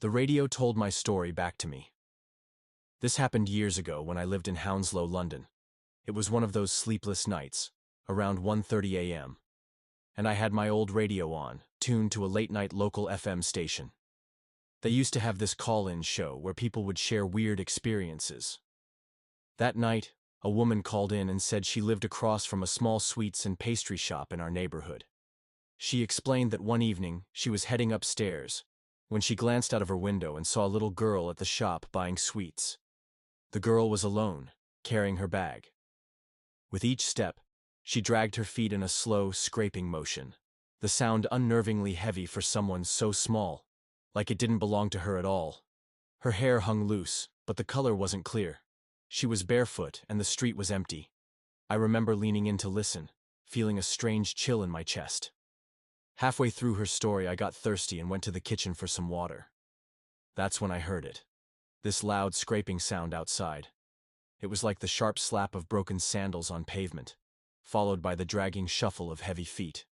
The radio told my story back to me. This happened years ago when I lived in Hounslow, London. It was one of those sleepless nights, around 1:30 a.m., and I had my old radio on, tuned to a late-night local FM station. They used to have this call-in show where people would share weird experiences. That night, a woman called in and said she lived across from a small sweets and pastry shop in our neighborhood. She explained that one evening she was heading upstairs when she glanced out of her window and saw a little girl at the shop buying sweets. The girl was alone, carrying her bag. With each step, she dragged her feet in a slow, scraping motion, the sound unnervingly heavy for someone so small, like it didn't belong to her at all. Her hair hung loose, but the color wasn't clear. She was barefoot and the street was empty. I remember leaning in to listen, feeling a strange chill in my chest. Halfway through her story, I got thirsty and went to the kitchen for some water. That's when I heard it. This loud scraping sound outside. It was like the sharp slap of broken sandals on pavement, followed by the dragging shuffle of heavy feet.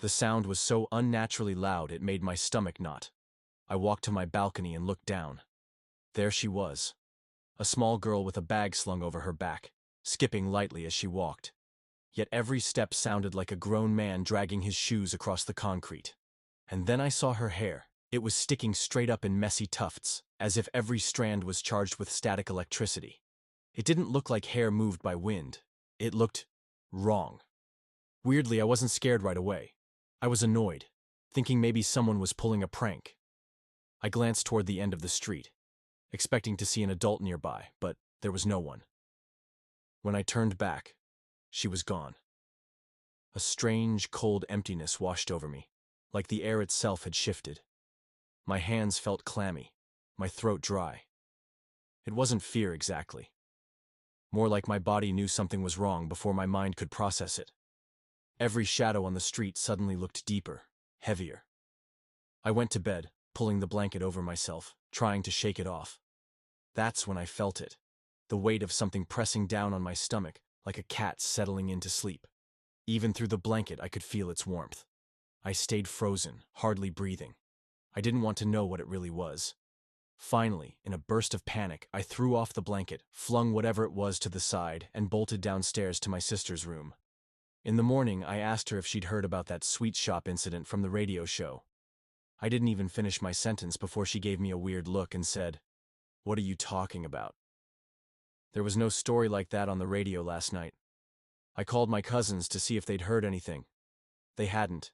The sound was so unnaturally loud it made my stomach knot. I walked to my balcony and looked down. There she was, a small girl with a bag slung over her back, skipping lightly as she walked. Yet every step sounded like a grown man dragging his shoes across the concrete. And then I saw her hair. It was sticking straight up in messy tufts, as if every strand was charged with static electricity. It didn't look like hair moved by wind. It looked wrong. Weirdly, I wasn't scared right away. I was annoyed, thinking maybe someone was pulling a prank. I glanced toward the end of the street, expecting to see an adult nearby, but there was no one. When I turned back, she was gone. A strange, cold emptiness washed over me, like the air itself had shifted. My hands felt clammy, my throat dry. It wasn't fear exactly. More like my body knew something was wrong before my mind could process it. Every shadow on the street suddenly looked deeper, heavier. I went to bed, pulling the blanket over myself, trying to shake it off. That's when I felt it, the weight of something pressing down on my stomach, like a cat settling into sleep. Even through the blanket, I could feel its warmth. I stayed frozen, hardly breathing. I didn't want to know what it really was. Finally, in a burst of panic, I threw off the blanket, flung whatever it was to the side, and bolted downstairs to my sister's room. In the morning, I asked her if she'd heard about that sweet shop incident from the radio show. I didn't even finish my sentence before she gave me a weird look and said, "What are you talking about?" There was no story like that on the radio last night. I called my cousins to see if they'd heard anything. They hadn't,